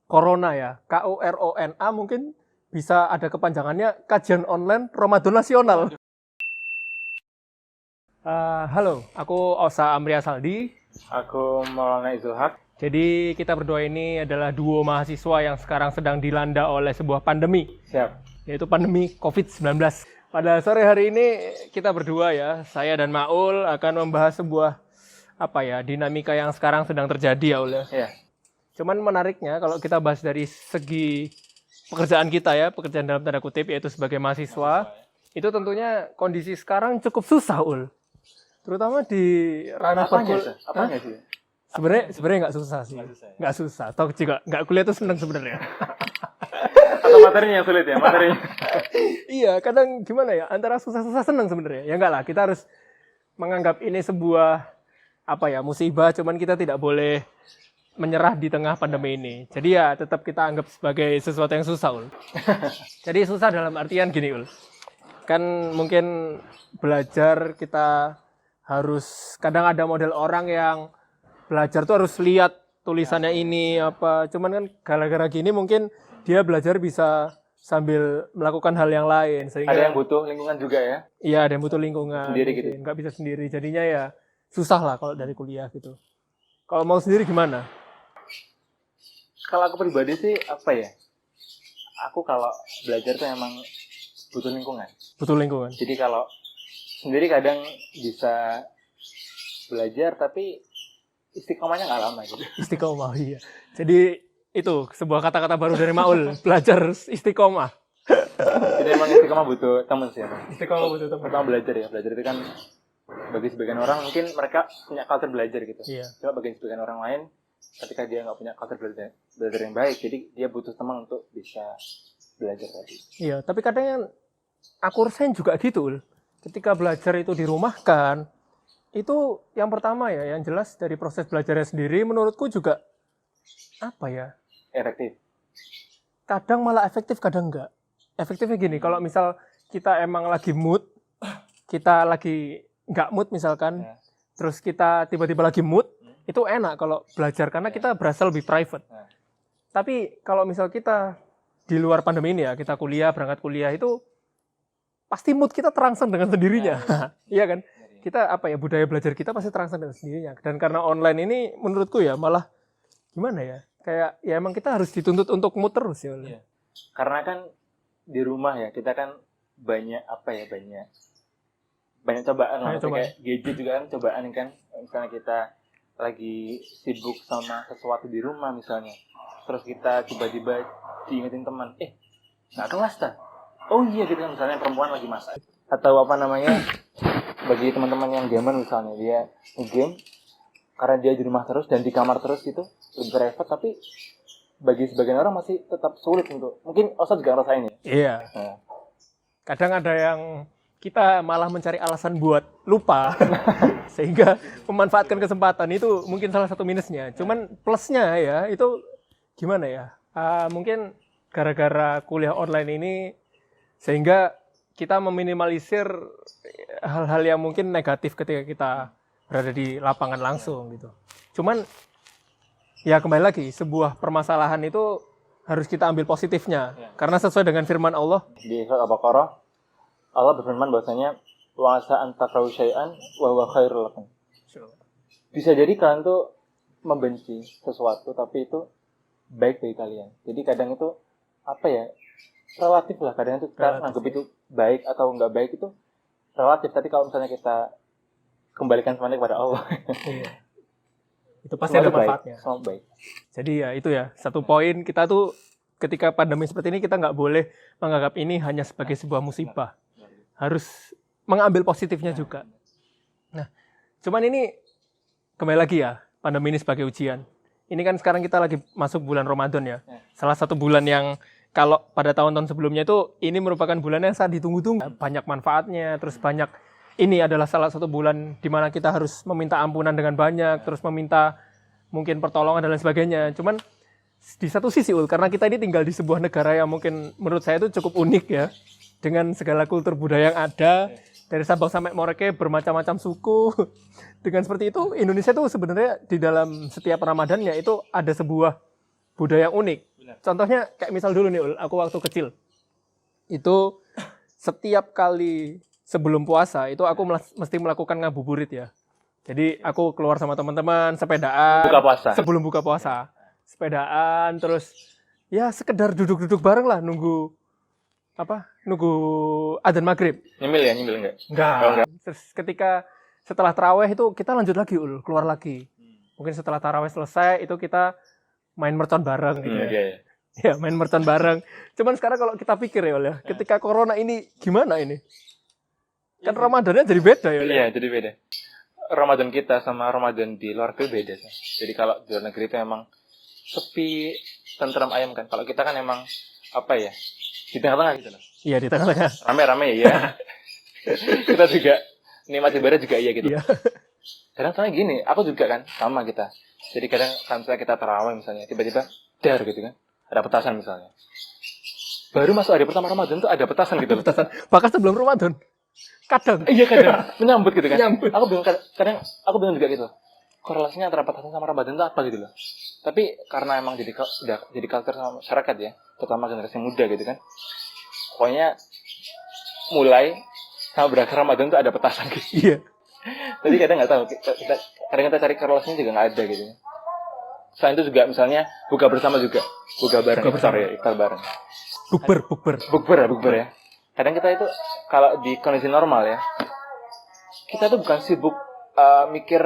Corona ya, KURONA mungkin bisa ada kepanjangannya Kajian Online Ramadan Nasional. Halo, aku Osa Amria Saldi. Aku Maulana Izulhaq. Jadi kita berdua ini adalah duo mahasiswa yang sekarang sedang dilanda oleh sebuah pandemi. Siap. Yaitu pandemi COVID-19. Pada sore hari ini kita berdua ya, saya dan Maul akan membahas sebuah dinamika yang sekarang sedang terjadi ya Ul. Iya. Cuman menariknya kalau kita bahas dari segi pekerjaan kita ya, pekerjaan dalam tanda kutip yaitu sebagai mahasiswa, itu tentunya kondisi sekarang cukup susah Ul. Terutama di ranah Apanya sih? Sebenarnya nggak susah sih. Nggak susah. Atau juga nggak kuliah itu seneng sebenarnya. Atau materinya yang sulit ya, materinya. Iya, kadang gimana ya, antara susah-susah seneng sebenarnya. Ya enggak lah, kita harus menganggap ini sebuah musibah, cuman kita tidak boleh menyerah di tengah pandemi ini. Jadi ya tetap kita anggap sebagai sesuatu yang susah, Ul. Jadi susah dalam artian gini, Ul. Kan mungkin belajar kita harus, kadang ada model orang yang belajar tuh harus lihat tulisannya ini apa. Cuman kan gara-gara gini mungkin dia belajar bisa sambil melakukan hal yang lain. Sehingga ada yang butuh lingkungan juga ya? Iya, ada yang butuh lingkungan. Sendiri gitu? Nggak bisa sendiri. Jadinya ya susah lah kalau dari kuliah gitu. Kalau mau sendiri gimana? Kalau aku pribadi sih aku kalau belajar tuh emang butuh lingkungan. Butuh lingkungan. Jadi kalau sendiri kadang bisa belajar tapi istiqomahnya nggak lama gitu. Istiqomah, iya. Jadi itu sebuah kata-kata baru dari Maul, belajar istiqomah. Jadi emang istiqomah butuh teman sih. Istiqomah butuh teman. Pertama belajar itu kan bagi sebagian orang mungkin mereka punya culture belajar gitu. Iya. Coba bagi sebagian orang lain ketika dia nggak punya culture belajar yang baik, jadi dia butuh teman untuk bisa belajar tadi. Iya, tapi kadang aku rasain juga gitu, Ul. Ketika belajar itu dirumahkan, itu yang pertama ya, yang jelas dari proses belajarnya sendiri menurutku juga Efektif. kadang malah efektif, kadang enggak. Efektifnya gini, kalau misal kita emang lagi mood, kita lagi nggak mood misalkan, terus kita tiba-tiba lagi mood, itu enak kalau belajar karena kita berasa lebih private. Tapi kalau misal kita di luar pandemi ini ya, kita berangkat kuliah itu pasti mood kita terangsang dengan sendirinya. Iya kan? Kita budaya belajar kita pasti terangsang dengan sendirinya. Dan karena online ini menurutku ya malah gimana ya? Kayak ya emang kita harus dituntut untuk mood terus ya. Iya. Karena kan di rumah ya kita kan banyak cobaan lah. Kayak gadget juga kan cobaan kan. Misalnya kita lagi sibuk sama sesuatu di rumah misalnya, terus kita tiba-tiba diingetin teman, nggak kelas ta? Oh iya gitu kan, misalnya perempuan lagi masak atau bagi teman-teman yang gamer misalnya, dia game karena dia di rumah terus dan di kamar terus gitu lebih private, tapi bagi sebagian orang masih tetap sulit untuk, mungkin Osa juga ngerasain ya? Iya. Kadang ada yang kita malah mencari alasan buat lupa sehingga memanfaatkan kesempatan itu mungkin salah satu minusnya. Cuman plusnya ya itu gimana ya? Mungkin gara-gara kuliah online ini sehingga kita meminimalisir hal-hal yang mungkin negatif ketika kita berada di lapangan langsung gitu. Cuman ya kembali lagi, sebuah permasalahan itu harus kita ambil positifnya karena sesuai dengan firman Allah di surat Al-Baqarah, Allah berfirman bahwasanya wa asa an takrahu syai'an wa huwa khairul lakum. Bisa jadi kalian tuh membenci sesuatu tapi itu baik bagi kalian. Jadi kadang itu relatif lah, kadang itu kita anggap itu baik atau enggak baik itu relatif. Tapi kalau misalnya kita kembalikan semuanya kepada Allah, itu pasti ada manfaatnya. Semua baik. Jadi ya itu ya, satu poin kita tuh ketika pandemi seperti ini kita nggak boleh menganggap ini hanya sebagai sebuah musibah. Harus mengambil positifnya juga. Nah, cuman ini kembali lagi ya, pandemi ini sebagai ujian. Ini kan sekarang kita lagi masuk bulan Ramadan ya. Salah satu bulan yang kalau pada tahun-tahun sebelumnya itu ini merupakan bulan yang sangat ditunggu-tunggu. Banyak manfaatnya, terus ini adalah salah satu bulan di mana kita harus meminta ampunan dengan banyak, terus meminta mungkin pertolongan dan lain sebagainya. Cuman di satu sisi karena kita ini tinggal di sebuah negara yang mungkin menurut saya itu cukup unik ya, dengan segala kultur budaya yang ada, dari Sabang sampai Merauke bermacam-macam suku. Dengan seperti itu Indonesia tuh sebenarnya di dalam setiap Ramadannya itu ada sebuah budaya yang unik. Contohnya kayak misal dulu nih Ul, aku waktu kecil itu setiap kali sebelum puasa itu aku mesti melakukan ngabuburit ya. Jadi aku keluar sama teman-teman, sepedaan Buka puasa. sebelum buka puasa. Sepedaan terus ya sekedar duduk-duduk bareng lah nunggu nunggu adzan maghrib. Nyemil enggak? Enggak. Terus ketika setelah taraweh itu kita lanjut lagi Ul, keluar lagi. Mungkin setelah taraweh selesai itu kita main mercon bareng gitu ya. Iya. Ya, main mercon bareng. Cuman sekarang kalau kita pikir ya Ul ya, ketika corona ini gimana ini? Kan Ramadannya jadi beda ya Ul. Iya, jadi beda. Ramadan kita sama Ramadan di luar negeri beda sih. Jadi kalau di luar negeri itu emang sepi, tentram ayam kan. Kalau kita kan emang di tengah-tengah gitu loh. Iya, di tengah-tengah. Rame-rame ya. Kita juga nikmat ibadah juga iya gitu. Iya. Kadang soalnya gini, aku juga kan sama kita. Jadi kadang kan misalnya kita tarawih misalnya, tiba-tiba dar gitu kan. Ada petasan misalnya. Baru masuk hari pertama Ramadan tuh ada petasan gitu loh. Petasan. Bahkan sebelum Ramadan. Kadang. Iya kadang menyambut gitu kan. Menyambut. Kadang aku bingung juga gitu. Korelasinya antara petasan sama Ramadan itu apa gitu loh. Tapi karena emang udah jadi culture sama masyarakat ya, terutama generasi muda gitu kan. Pokoknya mulai sama berakhir Ramadan tuh ada petasan gitu. Iya. Jadi kadang nggak tahu. Kadang kita cari korelasinya juga nggak ada gitu. Selain itu juga misalnya buka bersama juga, buka bareng, Buka bersama. iftar bareng. Bukber. Ya. Kadang kita itu kalau di kondisi normal ya, kita tuh bukan sibuk mikir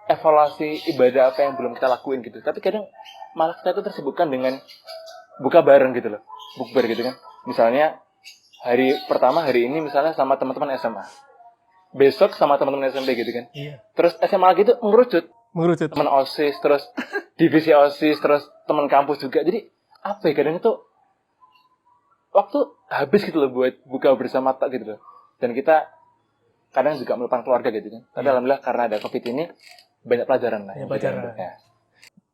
evaluasi ibadah apa yang belum kita lakuin gitu. Tapi kadang malah kita itu tersibukkan dengan buka bareng gitu loh, bukber gitu kan. Misalnya hari pertama hari ini misalnya sama teman-teman SMA, besok sama teman-teman SMP gitu kan. Iya. Terus SMA lagi tuh mengerucut, Mengerucut. teman OSIS, terus divisi OSIS, terus teman kampus juga. Jadi kadang itu waktu habis gitu loh buat buka bersama tak gitu loh. Dan kita kadang juga melupakan keluarga gitu kan. Tapi alhamdulillah karena ada COVID ini banyak pelajaran lah. Ya, pelajaran. Ya.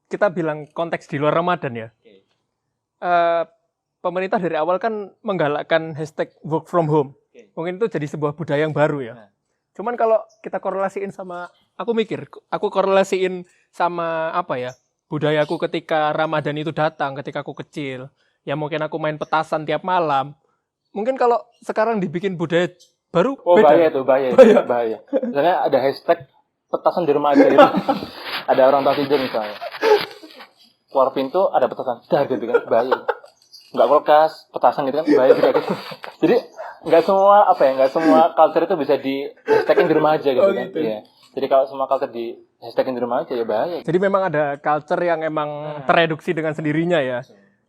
Kita bilang konteks di luar Ramadan ya. Pemerintah dari awal kan menggalakkan hashtag work from home. Mungkin itu jadi sebuah budaya yang baru ya. Cuman kalau kita korelasiin sama, aku korelasiin sama budayaku ketika Ramadan itu datang, ketika aku kecil. Ya mungkin aku main petasan tiap malam. Mungkin kalau sekarang dibikin budaya baru beda. Bahaya. Misalnya ada hashtag petasan di rumah aja gitu. Ada orang tua tidur misalnya. Keluar pintu ada petasan, dar gitu kan, bahaya. Nggak kulkas, petasan gitu kan, bahaya juga gitu. Jadi nggak semua culture itu bisa di hashtagin di rumah aja gitu kan. Gitu. Iya. Jadi kalau semua culture di hashtagin di rumah aja ya bahaya. Jadi memang ada culture yang emang tereduksi dengan sendirinya ya.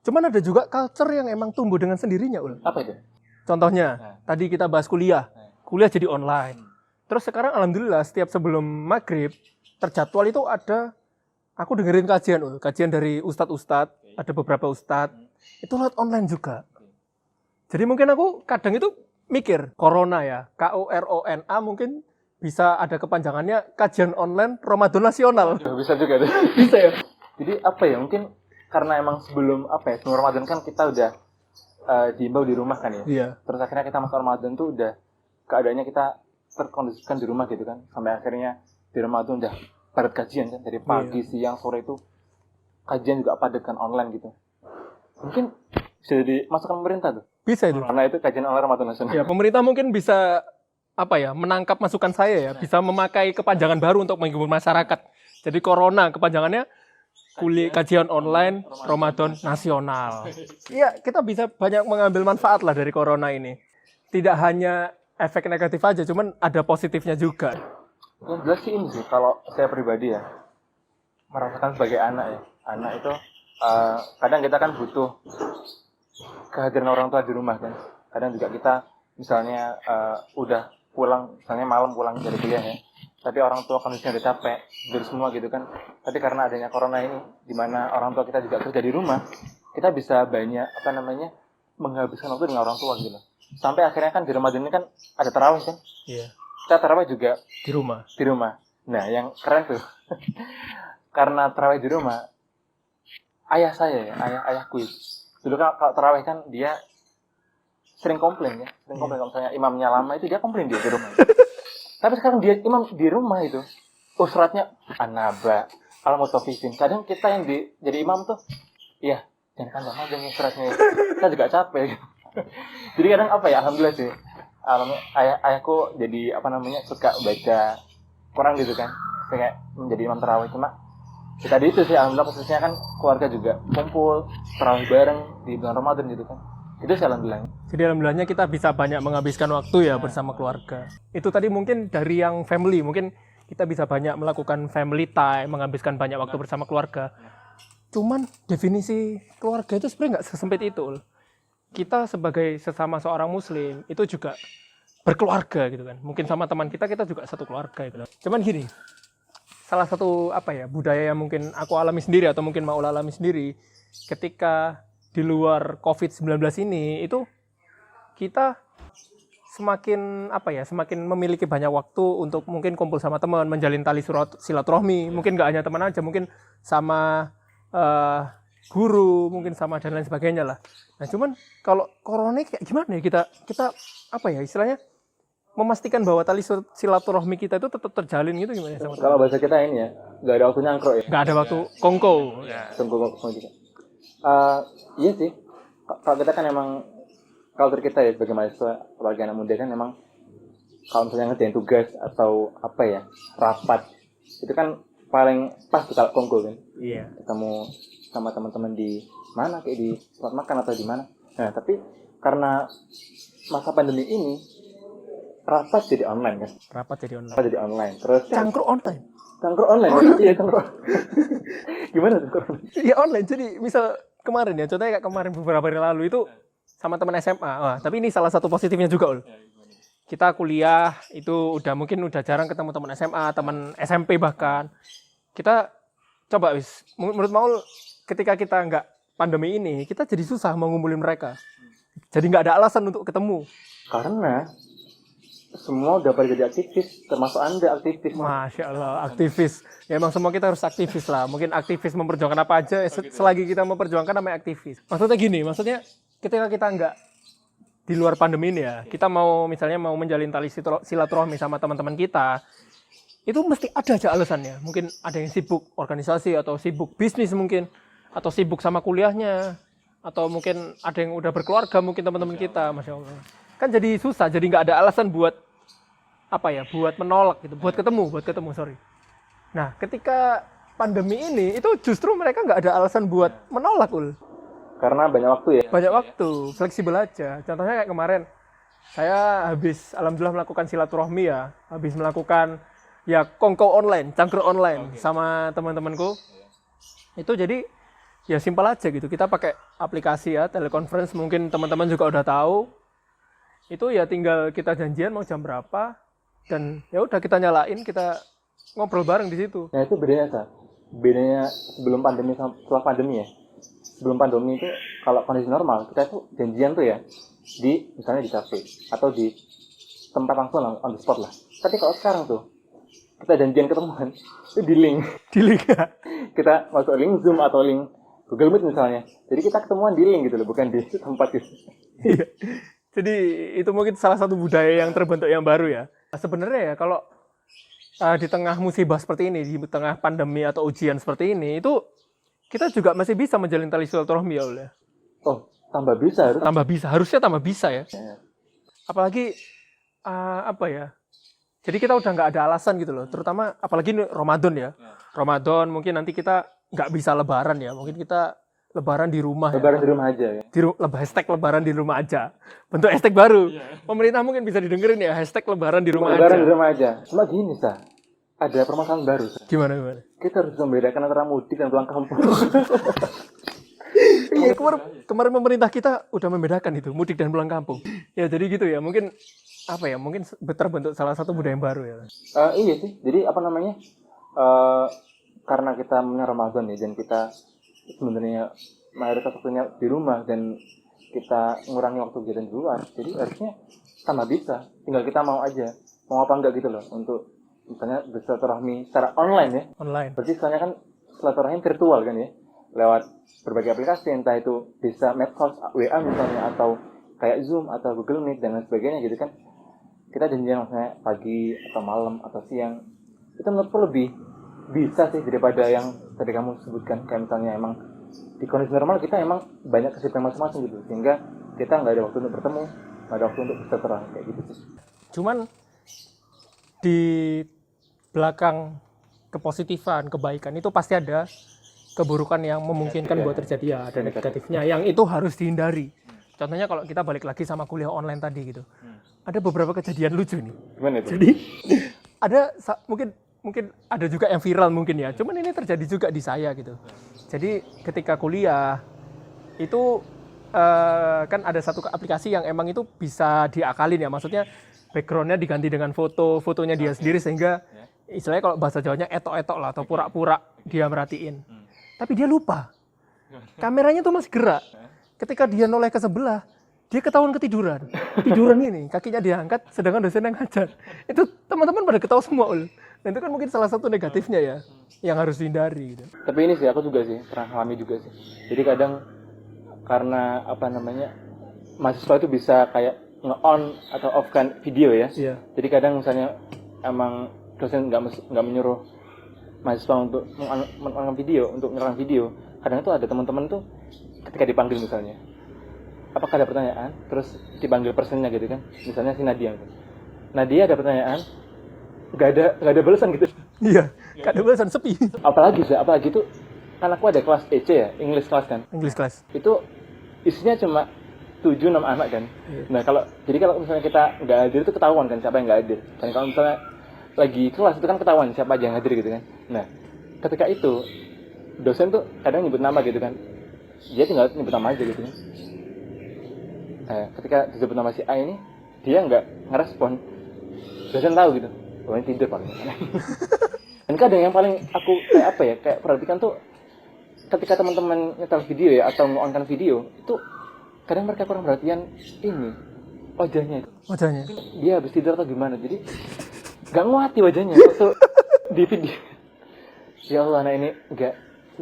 Cuman ada juga culture yang emang tumbuh dengan sendirinya, Ul. Apa itu? Contohnya, tadi kita bahas kuliah. Kuliah jadi online. Terus sekarang alhamdulillah setiap sebelum maghrib, terjadwal itu ada, aku dengerin kajian, Ul. Kajian dari ustadz-ustadz, ada beberapa ustadz. Itu lewat online juga. Jadi mungkin aku kadang itu mikir, corona ya, KORONA mungkin bisa ada kepanjangannya kajian online Ramadan Nasional. Bisa juga tuh. Bisa ya? Jadi mungkin karena emang sebelum Ramadan kan kita udah diimbau di rumah kan ya. Iya. Terus akhirnya kita masuk Ramadan tuh udah keadaannya kita terkondisikan di rumah gitu kan. Sampai akhirnya di Ramadan udah padat kajian kan dari pagi, siang, sore itu kajian juga padat kan online gitu. Mungkin bisa dimasukkan pemerintah tuh. Bisa itu. Karena itu kajian online Ramadan Nasional. Ya, pemerintah mungkin bisa menangkap masukan saya ya, bisa memakai kepanjangan baru untuk menghibur masyarakat. Jadi corona kepanjangannya kajian online Ramadan Nasional. Iya, kita bisa banyak mengambil manfaat lah dari corona ini. Tidak hanya efek negatif aja, cuman ada positifnya juga. Yang jelas sih ini sih, kalau saya pribadi ya, merasakan sebagai anak ya. Anak itu, kadang kita kan butuh kehadiran orang tua di rumah kan. Kadang juga kita misalnya udah pulang, misalnya malam pulang dari kuliah ya. Tapi orang tua kondisinya udah capek, tidur semua gitu kan. Tapi karena adanya corona ini, di mana orang tua kita juga kerja di rumah, kita bisa banyak menghabiskan waktu dengan orang tua gitu loh. Sampai akhirnya kan di Ramadan ini kan ada tarawih kan. Iya. Kita tarawih juga Di rumah. Nah, yang keren tuh, karena tarawih di rumah, ayahku dulu kan kalau tarawih kan dia sering komplain kalau misalnya imamnya lama itu dia komplain dia di rumah. Tapi sekarang dia imam di rumah itu usratnya anaba al-mutafifin. Kadang kita yang jadi imam tuh, ya jangan panjang aja nih stresnya, kita juga capek. Jadi kadang apa ya, alhamdulillah sih, ayahku jadi suka baca Quran gitu kan, kayak menjadi imam tarawih. Cuma ya tadi itu sih, alhamdulillah khususnya kan keluarga juga kumpul tarawih bareng di bulan Ramadan gitu kan, itu sih alhamdulillah. Jadi alhamdulillahnya kita bisa banyak menghabiskan waktu ya bersama keluarga. Itu tadi mungkin dari yang family, mungkin kita bisa banyak melakukan family time, menghabiskan banyak waktu bersama keluarga. Cuman definisi keluarga itu sebenarnya nggak sesempit itu. Kita sebagai sesama seorang muslim itu juga berkeluarga gitu kan. Mungkin sama teman kita juga satu keluarga gitu. Cuman gini, salah satu budaya yang mungkin aku alami sendiri atau mungkin mau alami sendiri ketika di luar COVID-19 ini, itu kita semakin semakin memiliki banyak waktu untuk mungkin kumpul sama teman, menjalin tali silaturahmi. Mungkin nggak hanya teman aja, mungkin sama guru, mungkin sama dan lain sebagainya lah. Nah cuman kalau corona kayak gimana ya, kita istilahnya memastikan bahwa tali silaturahmi kita itu tetap terjalin gitu, gimana sama Kalau bahasa kita ini ya, nggak ada waktu nyangkruk ya. nggak ada waktu kongko. Iya sih, kalau kita kan emang culture kita ya sebagai mahasiswa, sebagai anak muda kan emang kalau misalnya ngerjain tugas atau rapat, itu kan paling pas tuh kalau kongko kan. Iya. Ketemu sama teman-teman di mana, kayak di tempat makan atau di mana. Nah tapi karena masa pandemi ini, rapat jadi online kan. Rapat jadi online. Terus cangkruk online. Iya cangkruk. Gimana cangkruk? Iya online. Jadi misal kemarin ya, contohnya kayak kemarin beberapa hari lalu itu sama teman SMA. Wah, tapi ini salah satu positifnya juga, Ul. Kita kuliah itu mungkin udah jarang ketemu teman SMA, teman SMP bahkan. Kita coba menurut Maul, ketika kita nggak pandemi ini, kita jadi susah mau ngumpulin mereka. Jadi nggak ada alasan untuk ketemu. Karena semua udah pada jadi aktivis, termasuk Anda aktivis. Masya Allah, aktivis. Ya emang semua kita harus aktivis lah. Mungkin aktivis memperjuangkan apa aja, selagi kita memperjuangkan namanya aktivis. Maksudnya gini, ketika kita nggak di luar pandemi ini ya, kita misalnya mau menjalin tali silaturahmi sama teman-teman kita, itu mesti ada aja alasannya. Mungkin ada yang sibuk organisasi, atau sibuk bisnis mungkin, atau sibuk sama kuliahnya, atau mungkin ada yang udah berkeluarga, mungkin teman-teman kita, Masya Allah. Kan jadi susah, jadi nggak ada alasan buat buat menolak gitu, buat ketemu, sorry. Nah, ketika pandemi ini, itu justru mereka nggak ada alasan buat menolak, Ul. Karena banyak waktu ya. Banyak waktu, fleksibel aja. Contohnya kayak kemarin, saya habis alhamdulillah melakukan silaturahmi ya, habis melakukan kongko online, cangkruk online sama teman-temanku. Itu jadi ya simpel aja gitu. Kita pakai aplikasi ya, teleconference, mungkin teman-teman juga udah tahu. Itu ya tinggal kita janjian mau jam berapa, dan ya udah kita nyalain, kita ngobrol bareng di situ. Nah itu bedanya sebelum pandemi sama setelah pandemi ya. Sebelum pandemi itu kalau kondisi normal, kita itu janjian tuh ya misalnya di cafe atau di tempat langsung on the spot lah. Tapi kalau sekarang tuh kita janjian ketemuan itu di link ya. Kita masuk link Zoom atau link Google Meet misalnya. Jadi kita ketemuan di link gitu loh, bukan di tempat gitu. Iya. Jadi itu mungkin salah satu budaya yang terbentuk yang baru ya. Sebenarnya ya kalau di tengah musibah seperti ini, di tengah pandemi atau ujian seperti ini, itu kita juga masih bisa menjalin tali silaturahmi ya. Oh, tambah bisa. Harusnya tambah bisa ya. Apalagi jadi kita udah nggak ada alasan gitu loh. Terutama apalagi ini Ramadan ya. Ramadan mungkin nanti kita nggak bisa lebaran ya. Mungkin kita lebaran di rumah. Lebaran di rumah aja ya. Hashtag lebaran di rumah aja. Bentuk hashtag baru. Pemerintah mungkin bisa didengerin ya, hashtag lebaran di rumah aja. Lebaran di rumah aja. Cuma gini, ada permasalahan baru. Gimana? Kita harus membedakan antara mudik dan pulang kampung. Iya, kemarin pemerintah kita udah membedakan itu, mudik dan pulang kampung. Ya jadi gitu ya, mungkin mungkin terbentuk salah satu budaya yang baru ya. Iya sih, jadi karena kita punya Ramadan ya, dan kita sebenarnya mayoritas waktunya di rumah dan kita ngurangi waktu kegiatan di luar, jadi harusnya tambah bisa. Tinggal kita mau apa enggak gitu loh, untuk misalnya bersilaturahmi secara online ya. Online. Berarti soalnya kan silaturahmi virtual kan ya, lewat berbagai aplikasi, entah itu bisa medsos, WA misalnya, atau kayak Zoom atau Google Meet dan lain sebagainya gitu kan. Kita janjian misalnya pagi atau malam atau siang, itu menurutku lebih bisa sih daripada yang tadi kamu sebutkan, kayak misalnya emang di kondisi normal kita emang banyak kesibukan masing-masing gitu, sehingga kita nggak ada waktu untuk bertemu, nggak ada waktu untuk berseteran kayak gitu sih. Cuman di belakang kepositifan, kebaikan itu pasti ada keburukan yang memungkinkan buat terjadi, ya ada negatifnya yang itu harus dihindari. Contohnya kalau kita balik lagi sama kuliah online tadi gitu, ada beberapa kejadian lucu nih. Gimana itu? Jadi ada mungkin ada juga yang viral mungkin ya, cuman ini terjadi juga di saya gitu. Jadi ketika kuliah itu kan ada satu aplikasi yang emang itu bisa diakalin ya, maksudnya backgroundnya diganti dengan fotonya dia sendiri, sehingga istilahnya kalau bahasa Jawanya etok-etok lah atau pura-pura dia merhatiin. Tapi dia lupa, kameranya tuh masih gerak. Ketika dia noleh ke sebelah, dia ketahuan ketiduran ini, kakinya diangkat sedangkan dosen yang ngajar. Itu teman-teman pada ketawa semua ul. Dan itu kan mungkin salah satu negatifnya ya, yang harus dihindari gitu. Tapi ini sih aku juga sih pernah alami juga sih. Jadi kadang karena mahasiswa itu bisa kayak nge-on atau off-kan video ya. Iya. Jadi kadang misalnya emang dosen nggak menyuruh mahasiswa untuk men-on video, untuk nyerang video. Kadang itu ada teman-teman tuh ketika dipanggil misalnya, apakah ada pertanyaan, terus dipanggil personnya gitu kan, misalnya si Nadia gitu. Nadia ada pertanyaan, nggak ada balasan gitu. Iya, gak ada balasan, sepi. Apalagi tuh kan aku ada kelas EC ya, English class kan. English class. Itu isinya cuma 7-6 anak kan. Nah kalau misalnya kita nggak hadir itu ketahuan kan siapa yang nggak hadir. Dan kalau misalnya lagi kelas itu kan ketahuan siapa aja yang hadir gitu kan. Nah ketika itu dosen tuh kadang nyebut nama gitu kan. Dia tinggal nyebut nama aja gitu kan. Ketika disebut nama si A ini, dia nggak ngerespon. Dosen tahu gitu. Oh ini tidur paling. Dan kadang yang paling aku kayak perhatikan tuh ketika teman-teman nyetel video ya atau nge-on-kan video itu kadang mereka kurang perhatian ini wajahnya itu. Wajahnya. Dia habis tidur atau gimana? Jadi nggak nguati wajahnya waktu di video. Ya Allah, anak ini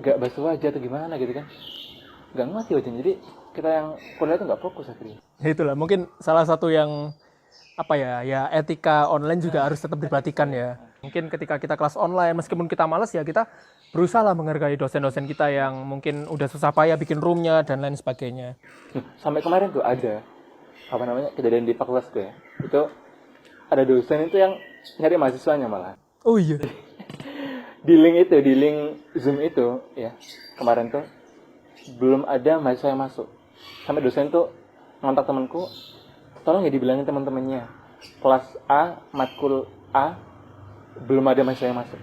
nggak basuh wajah atau gimana gitu kan? Nggak nguati wajahnya. Jadi kita yang kuliah itu nggak fokus akhirnya. Itulah mungkin salah satu yang ya etika online juga harus tetap diperhatikan ya. Mungkin ketika kita kelas online, meskipun kita malas ya kita berusaha lah menghargai dosen-dosen kita yang mungkin udah susah payah bikin roomnya dan lain sebagainya. Sampai kemarin tuh ada kejadian di fakultas gue ya. Itu ada dosen itu yang nyari mahasiswanya malah. Oh iya. di link Zoom itu ya kemarin tuh belum ada mahasiswa yang masuk. Sampai dosen tuh ngontak temanku, tolong ya dibilangin teman-temannya kelas A matkul A belum ada mahasiswa yang masuk.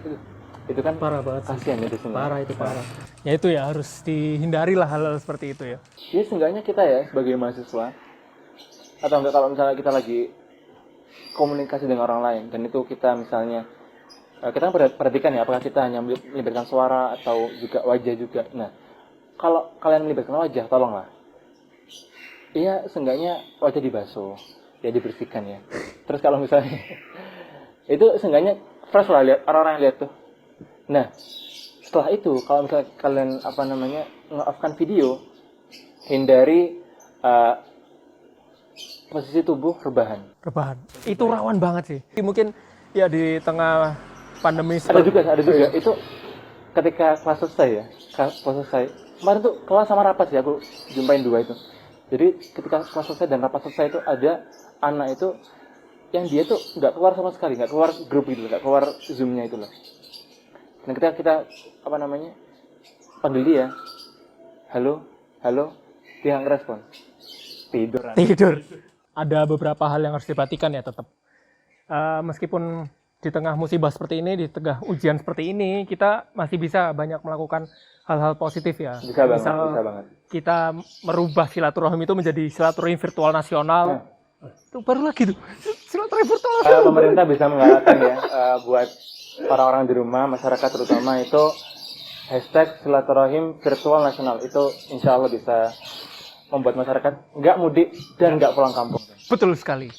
Itu kan parah banget. Kasihan ya dosen. Parah itu parah. Ya itu ya harus dihindari lah hal-hal seperti itu ya. Jadi seenggaknya kita ya sebagai mahasiswa atau enggak kalau misalnya kita lagi komunikasi dengan orang lain dan itu kita misalnya kita perhatikan ya apakah kita hanya melibatkan suara atau juga wajah juga. Nah, kalau kalian melibatkan wajah tolonglah. Iya, seenggaknya wajah dibasuh, ya dibersihkan ya. Terus kalau misalnya itu seenggaknya fresh lah lihat orang-orang yang lihat tuh. Nah, setelah itu kalau misalnya kalian nge-off-kan video, hindari posisi tubuh rebahan. Itu rawan banget sih. Mungkin ya di tengah pandemi ada juga itu ketika kelas selesai. Kemarin tuh kelas sama rapat sih aku jumpain dua itu. Jadi ketika kelas selesai dan rapat selesai itu ada anak itu yang dia tuh nggak keluar sama sekali, nggak keluar grup gitu, nggak keluar Zoom-nya itu loh. Dan ketika kita panggil dia, halo, dia nggak respon, tidur. Ada beberapa hal yang harus diperhatikan ya tetap. Meskipun di tengah musibah seperti ini, di tengah ujian seperti ini, kita masih bisa banyak melakukan hal-hal positif ya. Bisa banget. Kita merubah silaturahim itu menjadi silaturahim virtual nasional. Itu baru lagi tuh, silaturahim virtual nasional. Pemerintah bisa menggalakkan ya buat orang-orang di rumah, masyarakat terutama itu #silaturahim virtual nasional. Itu insya Allah bisa membuat masyarakat nggak mudik dan nggak pulang kampung. Betul sekali.